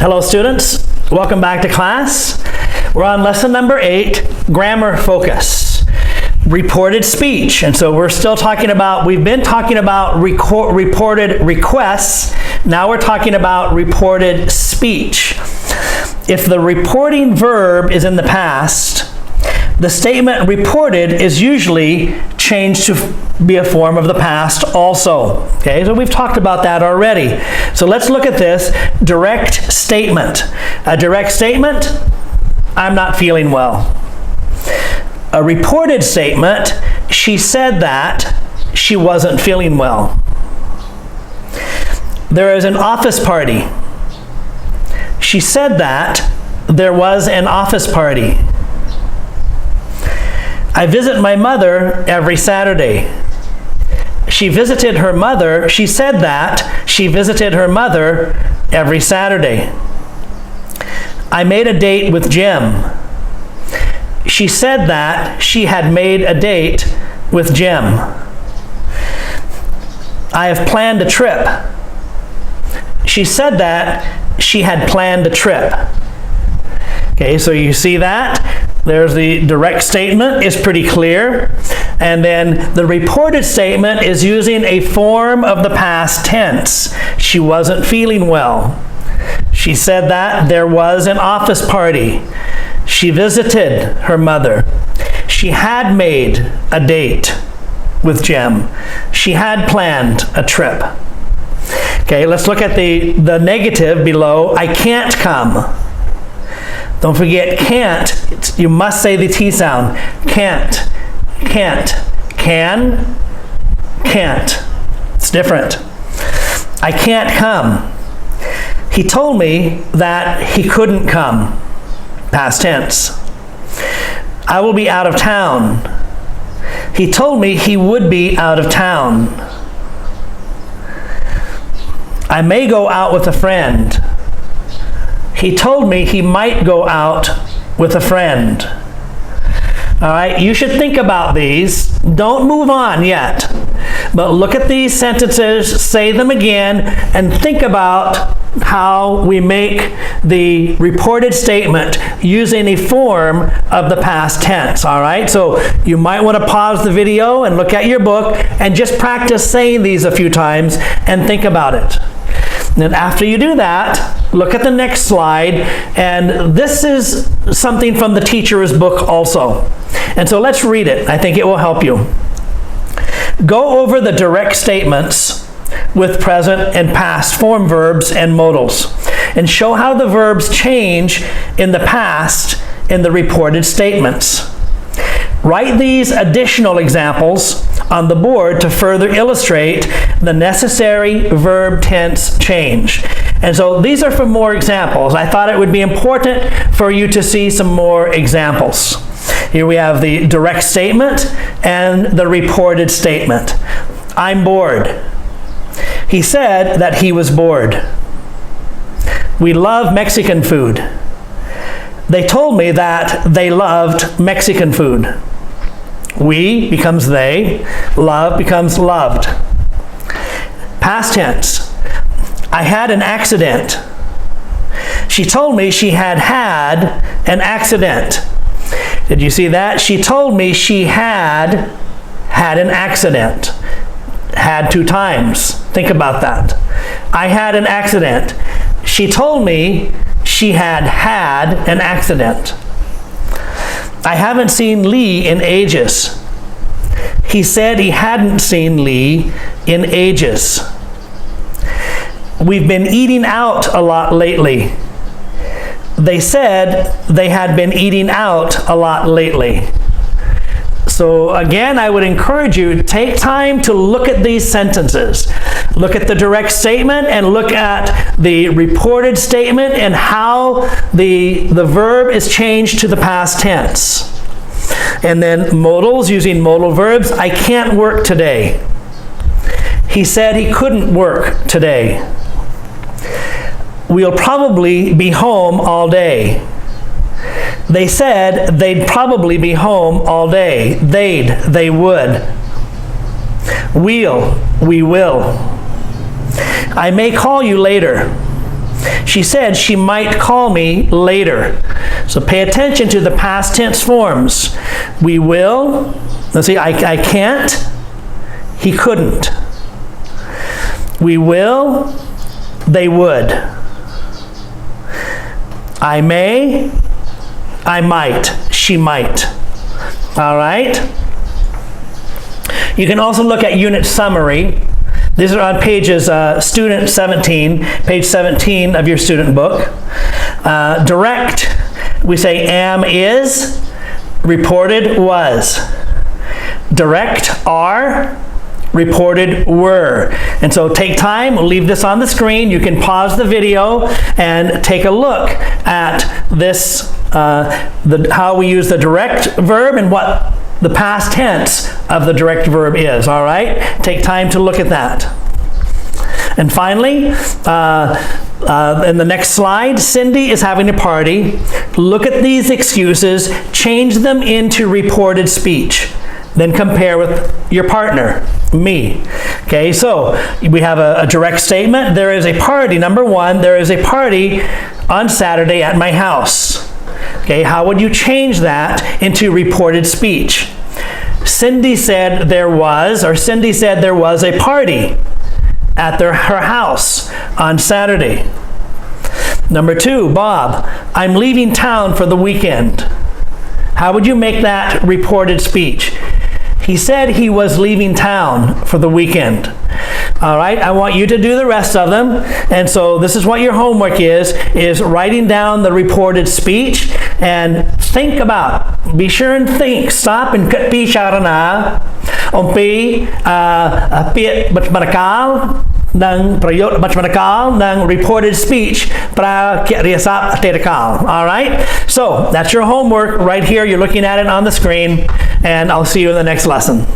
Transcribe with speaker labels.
Speaker 1: Hello students, welcome back to class. We're on lesson number 8, grammar focus, reported speech. And so we're still talking about, we've been talking about reported requests, now we're talking about reported speech. If the reporting verb is in the past, the statement reported is usually changed to be a form of the past also. Okay, so we've talked about that already. So let's look at this direct statement. A direct statement, I'm not feeling well. A reported statement, she said that she wasn't feeling well. There is an office party. She said that there was an office party. I visit my mother every Saturday. She visited her mother. She said that she visited her mother every Saturday. I made a date with Jim. She said that she had made a date with Jim. I have planned a trip. She said that she had planned a trip. Okay, so you see that? There's the direct statement, is pretty clear. And then the reported statement is using a form of the past tense. She wasn't feeling well. She said that there was an office party. She visited her mother. She had made a date with Jim. She had planned a trip. Okay, let's look at the negative below. I can't come. Don't forget can't. You must say the T sound. Can't, can't, can, can't. It's different. I can't come. He told me that he couldn't come. Past tense. I will be out of town. He told me he would be out of town. I may go out with a friend. He told me he might go out with a friend. All right, you should think about these. Don't move on yet. But look at these sentences, say them again, and think about how we make the reported statement using a form of the past tense. All right, so you might want to pause the video and look at your book and just practice saying these a few times and think about it. And after you do that, look at the next slide, and this is something from the teacher's book also. And so let's read it. I think it will help you. Go over the direct statements with present and past form verbs and modals, and show how the verbs change in the past in the reported statements. Write these additional examples on the board to further illustrate the necessary verb tense change. And so these are for more examples. I thought it would be important for you to see some more examples. Here we have the direct statement and the reported statement. I'm bored. He said that he was bored. We love Mexican food. They told me that they loved Mexican food. We becomes they, love becomes loved. Past tense. I had an accident. She told me she had had an accident. Did you see that? She told me she had an accident. Had 2 times. Think about that. I had an accident. She told me she had an accident. I haven't seen Lee in ages. He said he hadn't seen Lee in ages. We've been eating out a lot lately. They said they had been eating out a lot lately. So again, I would encourage you to take time to look at these sentences. Look at the direct statement and look at the reported statement and how the verb is changed to the past tense. And then modals, using modal verbs. I can't work today. He said he couldn't work today. We'll probably be home all day. They said they'd probably be home all day. They would. We will. I may call you later. She said she might call me later. So pay attention to the past tense forms. We will. Let's see, I can't. He couldn't. We will. They would. I may. I might. She might. All right? You can also look at unit summary. These are on pages, student 17, page 17 of your student book. Direct, we say am, is. Reported, was. Direct, are. Reported, were. And so take time, we'll leave this on the screen. You can pause the video and take a look at this, how we use the direct verb and what the past tense of the direct verb is, all right? Take time to look at that. And finally, in the next slide, Cindy is having a party. Look at these excuses, change them into reported speech. Then compare with your partner, me. Okay, so we have a direct statement. There is a party. Number one, there is a party on Saturday at my house. Okay, how would you change that into reported speech? Cindy said there was a party at her house on Saturday. Number two, Bob, I'm leaving town for the weekend. How would you make that reported speech? He said he was leaving town for the weekend. All right, I want you to do the rest of them. And so this is what your homework is writing down the reported speech and think about, be sure and think, stop and be sharana, ompi, piet batmanakal, ng prayot batmanakal, ng reported speech, pra kiasap atetakal. All right, so that's your homework right here. You're looking at it on the screen, and I'll see you in the next lesson.